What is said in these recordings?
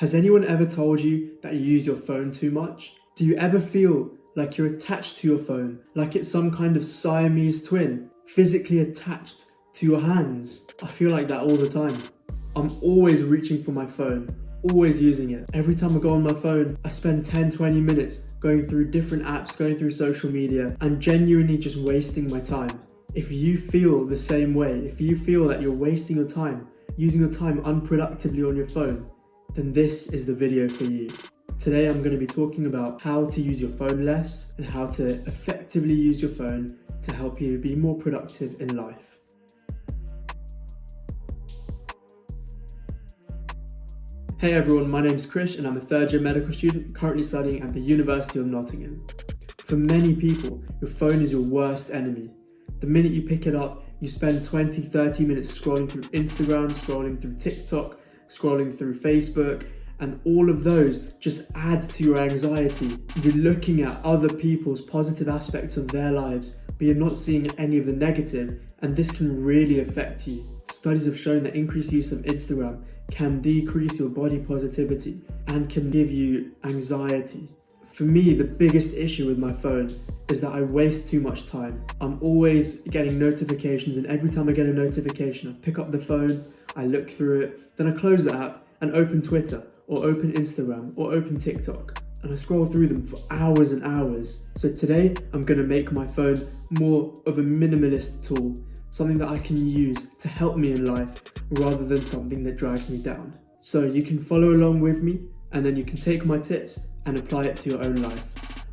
Has anyone ever told you that you use your phone too much? Do you ever feel like you're attached to your phone, like it's some kind of Siamese twin, physically attached to your hands? I feel like that all the time. I'm always reaching for my phone, always using it. Every time I go on my phone, I spend 10-20 minutes going through different apps, going through social media, and genuinely just wasting my time. If you feel the same way, if you feel that you're wasting your time, using your time unproductively on your phone, then this is the video for you. Today I'm going to be talking about how to use your phone less and how to effectively use your phone to help you be more productive in life. Hey everyone, my name's Krish and I'm a third year medical student currently studying at the University of Nottingham. For many people, your phone is your worst enemy. The minute you pick it up, you spend 20-30 minutes scrolling through Instagram, scrolling through TikTok, scrolling through Facebook, and all of those just add to your anxiety. You're looking at other people's positive aspects of their lives, but you're not seeing any of the negative, and this can really affect you. Studies have shown that increased use of Instagram can decrease your body positivity and can give you anxiety. For me, the biggest issue with my phone is that I waste too much time. I'm always getting notifications, and every time I get a notification, I pick up the phone, I look through it, then I close the app and open Twitter or open Instagram or open TikTok, and I scroll through them for hours and hours. So today I'm going to make my phone more of a minimalist tool, something that I can use to help me in life rather than something that drags me down. So you can follow along with me, and then you can take my tips and apply it to your own life.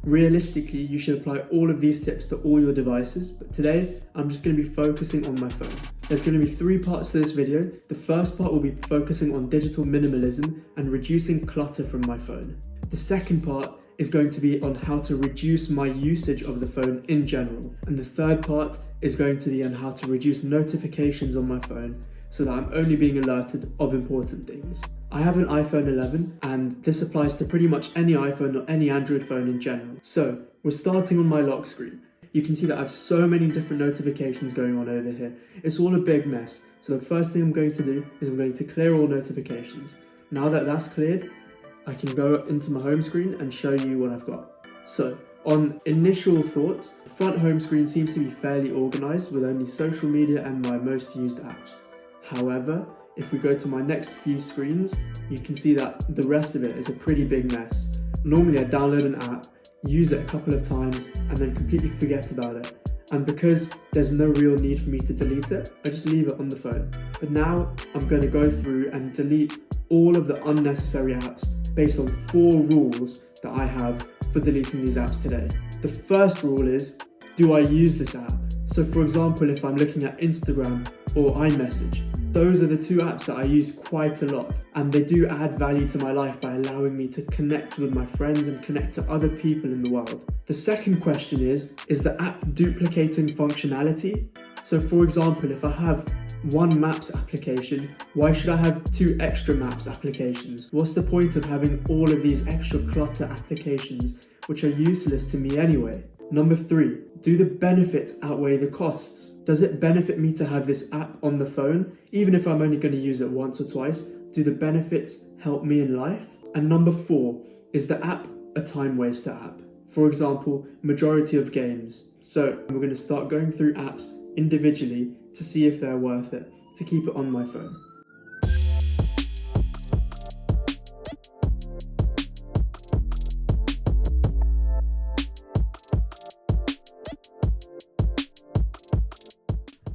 Realistically, you should apply all of these tips to all your devices, but today I'm just going to be focusing on my phone. There's going to be 3 parts to this video. The first part will be focusing on digital minimalism and reducing clutter from my phone. The second part is going to be on how to reduce my usage of the phone in general. And the third part is going to be on how to reduce notifications on my phone so that I'm only being alerted of important things. I have an iPhone 11 and this applies to pretty much any iPhone or any Android phone in general. So we're starting on my lock screen. You can see that I have so many different notifications going on over here. It's all a big mess. So the first thing I'm going to do is I'm going to clear all notifications. Now that that's cleared, I can go into my home screen and show you what I've got. So on initial thoughts, the front home screen seems to be fairly organized with only social media and my most used apps. However, if we go to my next few screens, you can see that the rest of it is a pretty big mess. Normally I download an app, use it a couple of times, and then completely forget about it. And because there's no real need for me to delete it, I just leave it on the phone. But now I'm going to go through and delete all of the unnecessary apps based on 4 rules that I have for deleting these apps today. The first rule is, do I use this app? So for example, if I'm looking at Instagram or iMessage, those are the 2 apps that I use quite a lot, and they do add value to my life by allowing me to connect with my friends and connect to other people in the world. The second question is the app duplicating functionality? So for example, if I have one Maps application, why should I have 2 extra Maps applications? What's the point of having all of these extra clutter applications which are useless to me anyway? Number 3, do the benefits outweigh the costs? Does it benefit me to have this app on the phone? Even if I'm only going to use it once or twice, do the benefits help me in life? And number 4, is the app a time waster app? For example, majority of games. So we're going to start going through apps individually to see if they're worth it to keep it on my phone.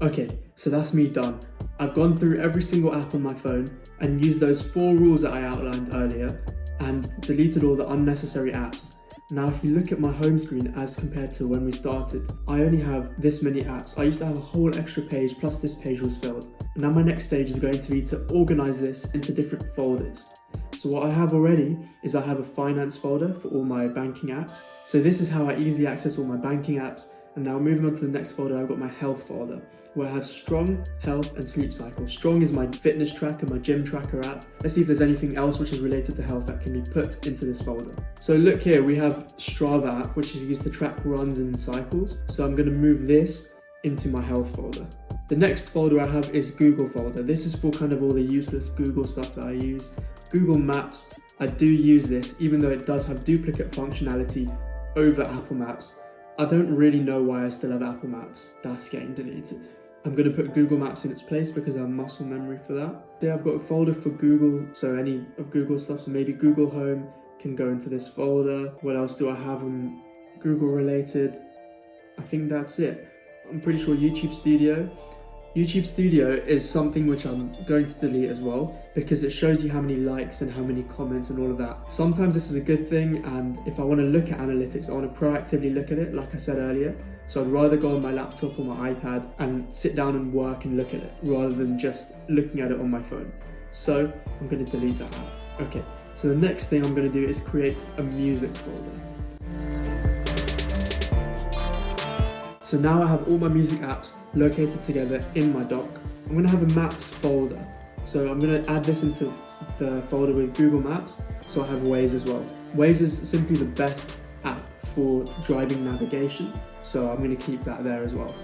Okay, so that's me done. I've gone through every single app on my phone and used those 4 rules that I outlined earlier and deleted all the unnecessary apps. Now if you look at my home screen as compared to when we started, I only have this many apps. I used to have a whole extra page plus this page was filled. And now my next stage is going to be to organize this into different folders. So what I have already is I have a finance folder for all my banking apps. So this is how I easily access all my banking apps. And now moving on to the next folder, I've got my health folder, where I have strong, health and sleep cycle. Strong is my fitness tracker, my gym tracker app. Let's see if there's anything else which is related to health that can be put into this folder. So look here, we have Strava app, which is used to track runs and cycles. So I'm going to move this into my health folder. The next folder I have is Google folder. This is for kind of all the useless Google stuff that I use. Google Maps I do use this, even though it does have duplicate functionality over Apple Maps. I don't really know why I still have Apple Maps. That's getting deleted. I'm going to put Google Maps in its place because I have muscle memory for that. So I've got a folder for Google, so any of Google stuff, so maybe Google Home can go into this folder. What else do I have on Google related? I think that's it. I'm pretty sure YouTube Studio. YouTube Studio is something which I'm going to delete as well because it shows you how many likes and how many comments and all of that. Sometimes this is a good thing, and if I want to look at analytics, I want to proactively look at it, like I said earlier. So I'd rather go on my laptop or my iPad and sit down and work and look at it rather than just looking at it on my phone. So I'm going to delete that out. Okay, so the next thing I'm going to do is create a music folder. So now I have all my music apps located together in my dock. I'm going to have a Maps folder. So I'm going to add this into the folder with Google Maps. So I have Waze as well. Waze is simply the best app for driving navigation. So I'm going to keep that there as well.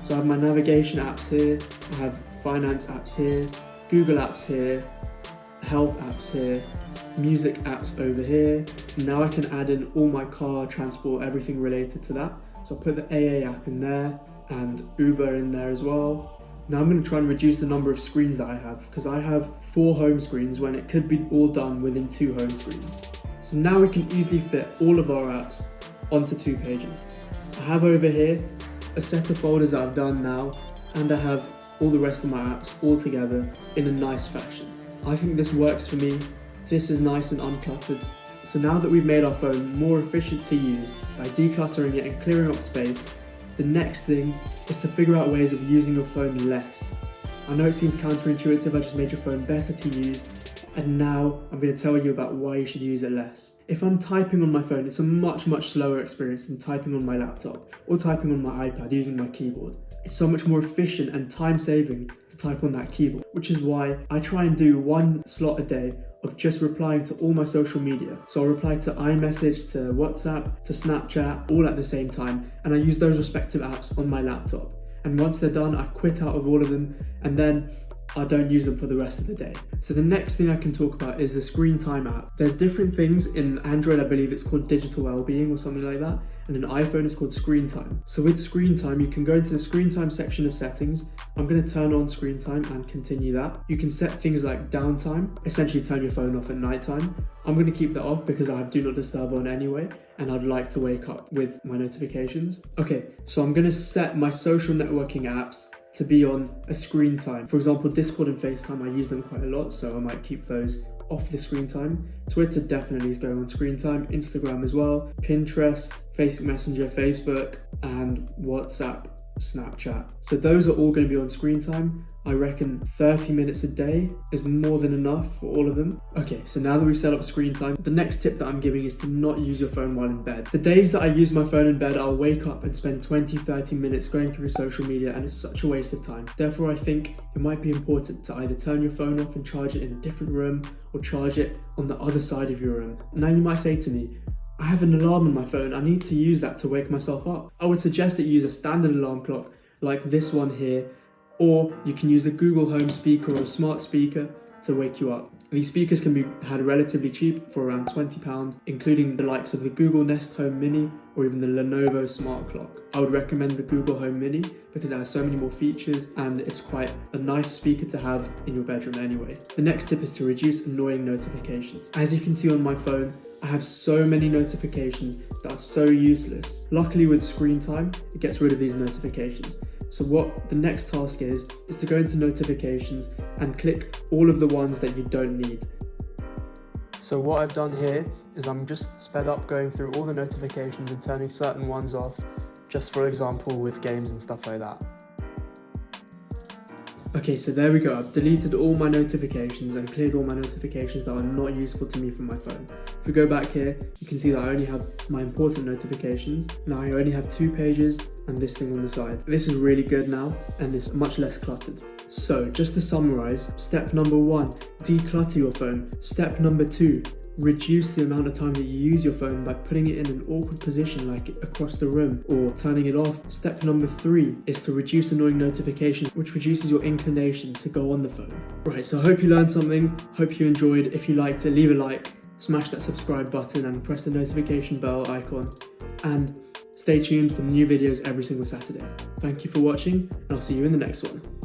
So I have my navigation apps here. I have finance apps here, Google apps here, health apps here, music apps over here. Now I can add in all my car, transport, everything related to that. So I'll put the AA app in there and Uber in there as well. Now I'm going to try and reduce the number of screens that I have because I have 4 home screens when it could be all done within 2 home screens. So now we can easily fit all of our apps onto 2 pages. I have over here a set of folders that I've done now, and I have all the rest of my apps all together in a nice fashion. I think this works for me. This is nice and uncluttered. So now that we've made our phone more efficient to use by decluttering it and clearing up space, the next thing is to figure out ways of using your phone less. I know it seems counterintuitive, I just made your phone better to use, and now I'm going to tell you about why you should use it less. If I'm typing on my phone, it's a much slower experience than typing on my laptop or typing on my iPad using my keyboard. It's so much more efficient and time-saving to type on that keyboard, which is why I try and do 1 slot a day of just replying to all my social media. So I'll reply to iMessage, to WhatsApp, to Snapchat, all at the same time, and I use those respective apps on my laptop. And once they're done, I quit out of all of them, and then I don't use them for the rest of the day. So the next thing I can talk about is the screen time app. There's different things. In Android, I believe it's called digital well-being or something like that, and in iPhone it's called screen time. So with screen time, you can go into the screen time section of settings. I'm going to turn on screen time and continue that. You can set things like downtime, essentially turn your phone off at nighttime. I'm going to keep that off because I have do not disturb on anyway, and I'd like to wake up with my notifications. Okay, so I'm going to set my social networking apps to be on a screen time. For example, Discord and FaceTime, I use them quite a lot, so I might keep those off the screen time. Twitter definitely is going on screen time, Instagram as well, Pinterest, Facebook Messenger, Facebook, and WhatsApp, Snapchat. So those are all going to be on screen time. I reckon 30 minutes a day is more than enough for all of them. Okay, so now that we've set up screen time, the next tip that I'm giving is to not use your phone while in bed. The days that I use my phone in bed, I'll wake up and spend 20-30 minutes going through social media, and it's such a waste of time. Therefore, I think it might be important to either turn your phone off and charge it in a different room, or charge it on the other side of your room. Now you might say to me, I have an alarm on my phone, I need to use that to wake myself up. I would suggest that you use a standard alarm clock like this one here, or you can use a Google Home speaker or a smart speaker to wake you up. These speakers can be had relatively cheap for around £20, including the likes of the Google Nest Home Mini or even the Lenovo Smart Clock. I would recommend the Google Home Mini because it has so many more features and it's quite a nice speaker to have in your bedroom anyway. The next tip is to reduce annoying notifications. As you can see on my phone, I have so many notifications that are so useless. Luckily with screen time, it gets rid of these notifications. So what the next task is to go into notifications and click all of the ones that you don't need. So what I've done here is I'm just sped up going through all the notifications and turning certain ones off, just for example with games and stuff like that. Okay, so there we go. I've deleted all my notifications and cleared all my notifications that are not useful to me from my phone. If we go back here, you can see that I only have my important notifications. Now I only have 2 pages and this thing on the side. This is really good now and it's much less cluttered. So just to summarize, step number 1, declutter your phone. Step number 2, reduce the amount of time that you use your phone by putting it in an awkward position like across the room or turning it off. Step number 3 is to reduce annoying notifications, which reduces your inclination to go on the phone. Right, so I hope you learned something, hope you enjoyed. If you liked it, leave a like smash that subscribe button and press the notification bell icon. And stay tuned for new videos every single Saturday. Thank you for watching, and I'll see you in the next one.